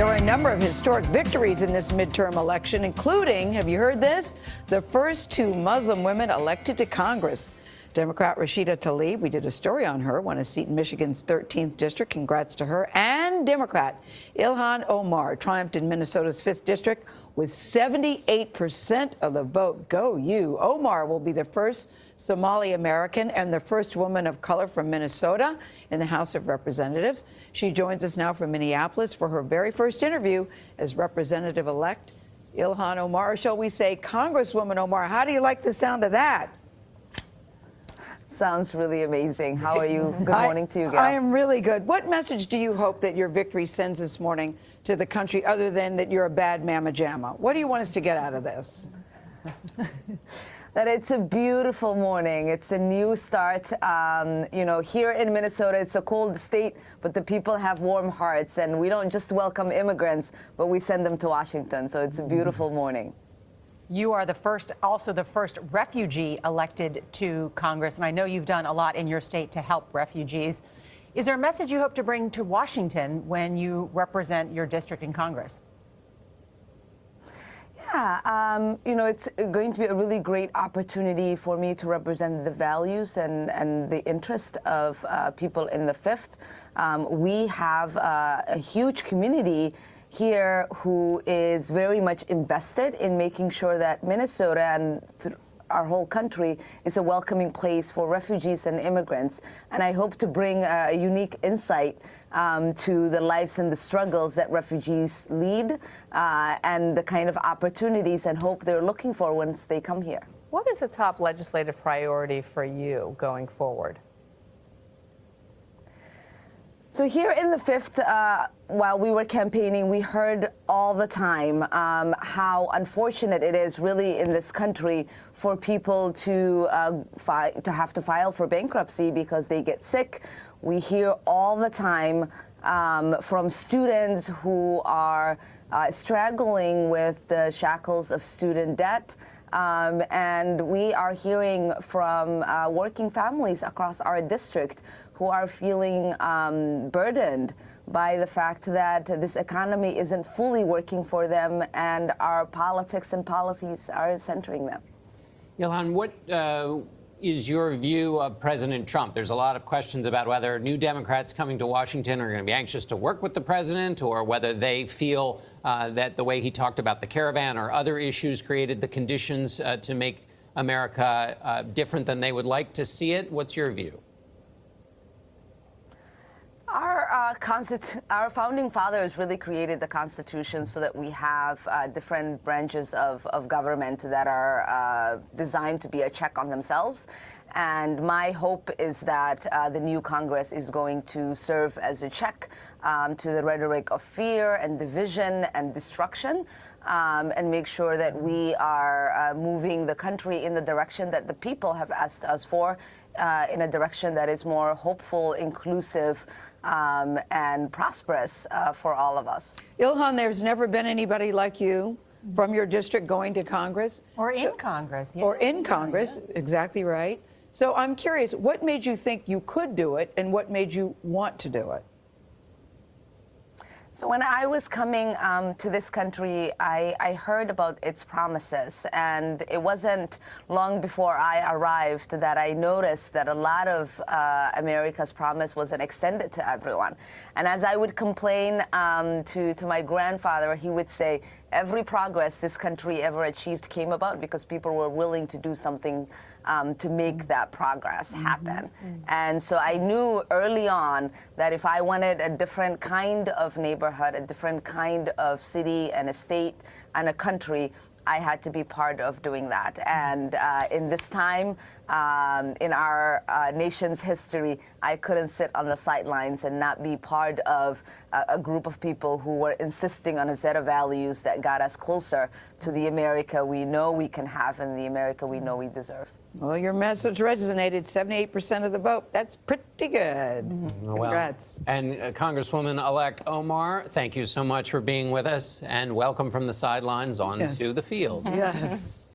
There were a number of historic victories in this midterm election, including, have you heard this? The first two Muslim women elected to Congress. Democrat Rashida Tlaib, we did a story on her, won a seat in Michigan's 13th district. Congrats to her. And Democrat Ilhan Omar triumphed in Minnesota's 5th district with 78% of the vote. Go you. Omar will be the first Somali American and the first woman of color from Minnesota in the House of Representatives. She joins us now from Minneapolis for her very first interview as Representative-elect Ilhan Omar. Shall we say Congresswoman Omar? How do you like the sound of that? Sounds really amazing. How are you? Good morning to you, Gail. I am really good. What message do you hope that your victory sends this morning to the country, other than that you're a bad mamma jamma? What do you want us to get out of this? That it's a beautiful morning. It's a new start. You know, here in Minnesota, it's a cold state, but the people have warm hearts, and we don't just welcome immigrants, but we send them to Washington. So it's a beautiful morning. You are also the first refugee elected to Congress, and I know you've done a lot in your state to help refugees. Is there a message you hope to bring to Washington when you represent your district in Congress? Yeah, you know, it's going to be a really great opportunity for me to represent the values and the interest of people in the 5th. We have a huge community here who is very much invested in making sure that Minnesota and our whole country is a welcoming place for refugees and immigrants. And I hope to bring a unique insight to the lives and the struggles that refugees lead and the kind of opportunities and hope they're looking for once they come here. What is a top legislative priority for you going forward? So here in the 5th, while we were campaigning, we heard all the time how unfortunate it is really in this country for people to have to file for bankruptcy because they get sick. We hear all the time from students who are struggling with the shackles of student debt. And we are hearing from working families across our district who are feeling burdened by the fact that this economy isn't fully working for them and our politics and policies are centering them. Ilhan, what is your view of President Trump? There's a lot of questions about whether new Democrats coming to Washington are going to be anxious to work with the president, or whether they feel that the way he talked about the caravan or other issues created the conditions to make America different than they would like to see it. What's your view? Our founding fathers really created the Constitution so that we have different branches of government that are designed to be a check on themselves. And my hope is that the new Congress is going to serve as a check to the rhetoric of fear and division and destruction, and make sure that we are moving the country in the direction that the people have asked us for, in a direction that is more hopeful, inclusive, and prosperous for all of us. Ilhan, there's never been anybody like you from your district going to Congress. Or in Congress. Yeah. Or in Congress, exactly right. So I'm curious, what made you think you could do it, and what made you want to do it? So when I was coming to this country, I heard about its promises, and it wasn't long before I arrived that I noticed that a lot of America's promise wasn't extended to everyone. And as I would complain to my grandfather, he would say, every progress this country ever achieved came about because people were willing to do something to make that progress happen. And so I knew early on that if I wanted a different kind of neighborhood, a different kind of city and a state and a country, I had to be part of doing that. And in this time, in our nation's history, I couldn't sit on the sidelines and not be part of a group of people who were insisting on a set of values that got us closer to the America we know we can have and the America we know we deserve. Well, your message resonated. 78% of the vote. That's pretty good. Congrats. Well, and Congresswoman-elect Omar, thank you so much for being with us, and welcome from the sidelines on to the field. Yes.